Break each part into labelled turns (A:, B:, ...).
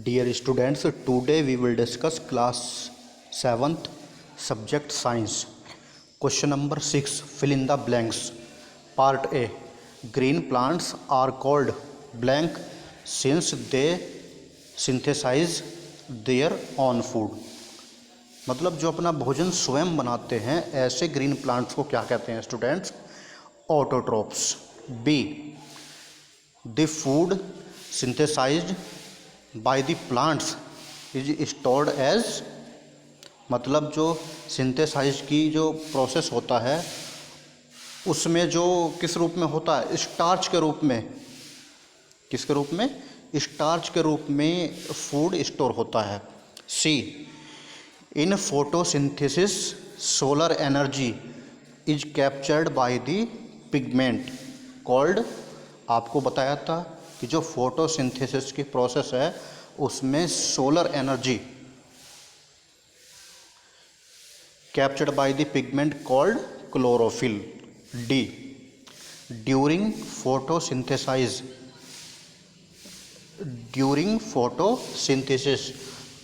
A: Dear students, today we will discuss class 7th subject science. Question number 6, fill in the blanks. Part A, green plants are called blank since they synthesize their own food. मतलब जो अपना भोजन स्वयं बनाते हैं ऐसे green plants को क्या कहते हैं students? Autotrophs. B, the food synthesised by the plants is stored as, मतलब जो सिंथेसाइज की जो प्रोसेस होता है उसमें जो किस रूप में होता है? स्टार्च के रूप में. किसके रूप में? स्टार्च के रूप में फूड स्टोर होता है. See, in photosynthesis solar energy is captured by the pigment called, आपको बताया था कि जो फोटोसिंथेसिस की प्रोसेस है उसमें solar energy captured by the pigment called chlorophyll. D, during photosynthesis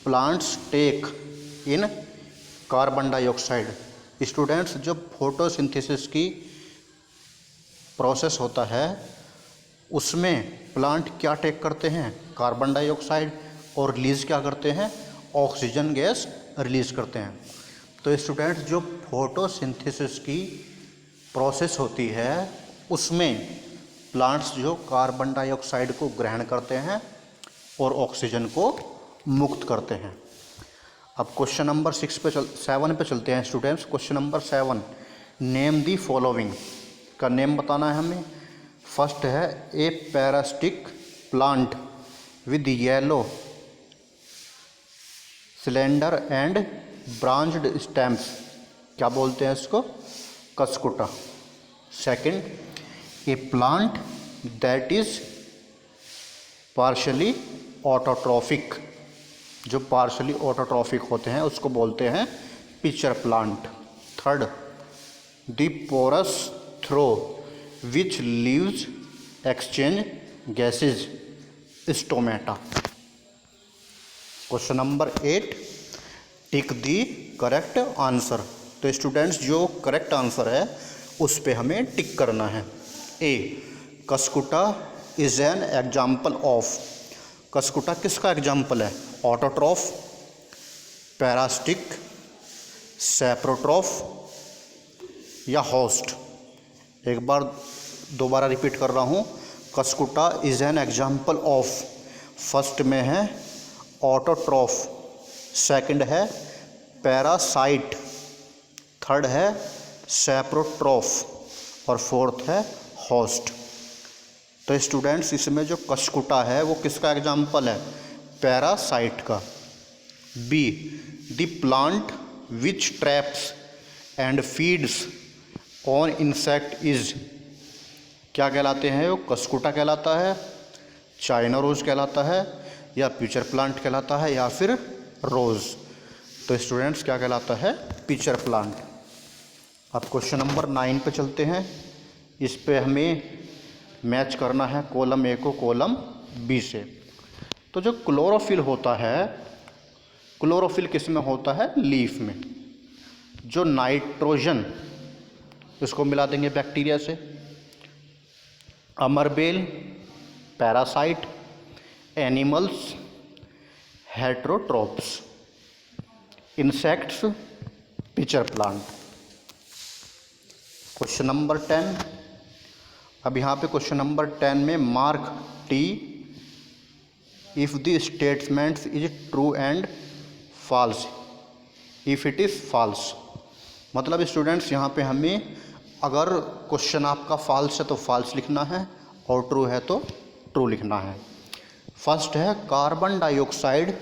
A: plants take in carbon dioxide. Students, जब फोटोसिंथेसिस की प्रोसेस होता है उसमें प्लांट क्या टेक करते हैं? Carbon dioxide. और रिलीज़ क्या करते हैं? ऑक्सीजन गैस रिलीज़ करते हैं. तो स्टूडेंट्स, जो फोटोसिंथेसिस की प्रोसेस होती है उसमें प्लांट्स जो कार्बन डाइऑक्साइड को ग्रहण करते हैं और ऑक्सीजन को मुक्त करते हैं. अब क्वेश्चन नंबर 7 पे चलते हैं students. Question number 7, name the following का नेम बताना है हमें. फर्स्ट है a parasitic plant with yellow cylinder and branched stems, क्या बोलते हैं इसको? Cuscuta. Second, a plant that is partially autotrophic, जो पार्शली ऑटोट्रॉफिक होते हैं उसको बोलते हैं pitcher plant. Third, the pores through which leaves exchange gases stomata. Question number 8, tick the correct answer. तो स्टूडेंट्स, जो करेक्ट आंसर है उस पे हमें टिक करना है. ए, Cuscuta is an example of. Cuscuta किसका एग्जाम्पल है? ऑटोट्रॉफ, पैरासिटिक, सैप्रोट्रॉफ या होस्ट. एक बार दोबारा रिपीट कर रहा हूँ. Cuscuta is an example of, first में है ऑटोट्रॉफ, सेकंड है पैरासाइट, थर्ड है सैप्रोट्रॉफ और फोर्थ है होस्ट. तो स्टूडेंट्स, इसमें जो कस्कुटा है वो किसका एग्जाम्पल है? पैरासाइट का. B, the plant which traps and feeds on insect is, क्या कहलाते हैं? वो कस्कुटा कहलाता है, चाइना रोज कहलाता है, या पिचर प्लांट कहलाता है, या फिर रोज. तो स्टूडेंट्स, क्या कहलाता है? Pitcher plant. अब क्वेश्चन नंबर 9 पे चलते हैं. इस पे हमें मैच करना है कॉलम ए को कॉलम बी से. तो जो क्लोरोफिल होता है, क्लोरोफिल किस में होता है? लीफ में. जो नाइट्रोजन, इसको मिला देंगे बैक्टीरिया से. अमरबेल parasite, animals heterotrophs, insects pitcher plant. Question number 10. अब यहाँ पे क्वेश्चन नंबर 10 में mark T if the statement is true and false if it is false. मतलब स्टूडेंट्स, यहाँ पे हमें अगर क्वेश्चन आपका फॉल्स है तो फॉल्स लिखना है और ट्रू है तो ट्रू लिखना है. फर्स्ट है carbon dioxide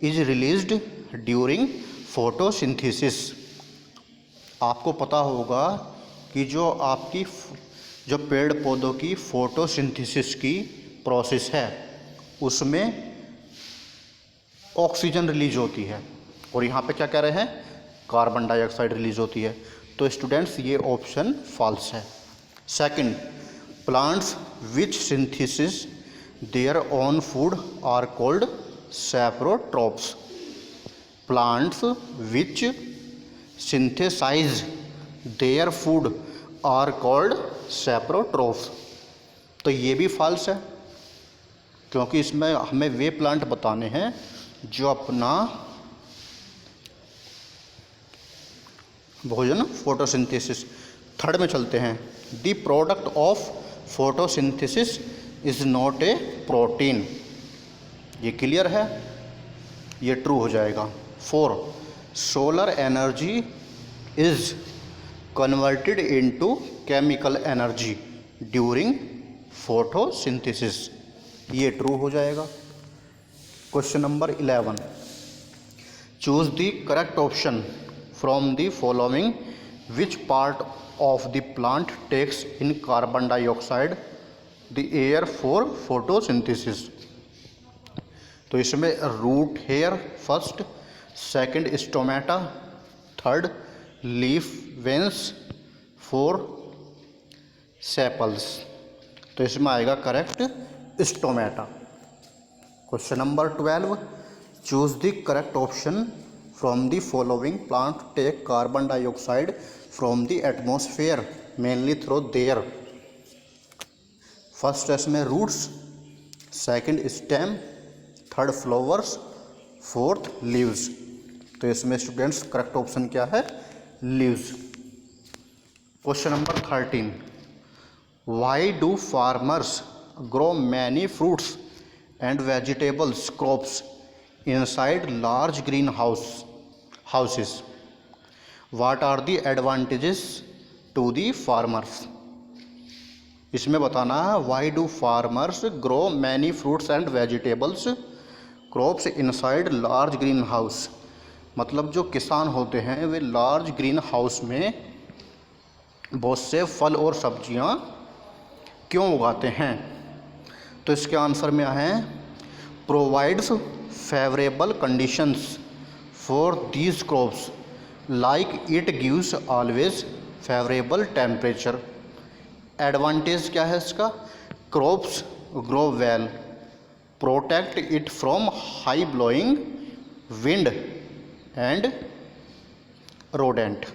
A: is released during photosynthesis. आपको पता होगा कि जो पेड़ पौधों की फोटोसिंथेसिस की प्रोसेस है उसमें ऑक्सीजन रिलीज होती है और यहाँ पे क्या कह रहे हैं? कार्बन डाइऑक्साइड रिलीज होती है. तो स्टूडेंट्स, ये ऑप्शन फॉल्स है. Second, plants which synthesis their own food are called saprotrophs. Plants which synthesize their food are called saprotrophs. तो ये भी फॉल्स है, क्योंकि इसमें हमें वे प्लांट बताने हैं जो अपना भोजन फोटोसिंथेसिस। थर्ड में चलते हैं। The product of photosynthesis is not a protein. ये क्लियर है, ये ट्रू हो जाएगा। 4 solar energy is converted into chemical energy during photosynthesis. ये ट्रू हो जाएगा। Question number 11, choose the correct option from the following. Which part of the plant takes in carbon dioxide the air for photosynthesis. तो इसमें root hair first, second stomata, third leaf veins, four sepals. तो इसमें आएगा correct stomata. Question number 12, choose the correct option from the following. Plant take carbon dioxide from the atmosphere mainly through their. First है इसमें roots, second stem, third flowers, fourth leaves. तो इसमें students correct option क्या है? Leaves. Question number 13, why do farmers grow many fruits and vegetables crops inside large greenhouses? What are the advantages to the farmers? इसमें बताना है why do farmers grow many fruits and vegetables crops inside large green house. मतलब जो किसान होते हैं वे large green house में बहुत से फल और सब्जियां क्यों उगाते हैं? तो इसके आंसर में है provides favourable conditions for these crops like it gives always favourable temperature. Advantage क्या है इसका? Crops grow well, protect it from high blowing wind and rodent.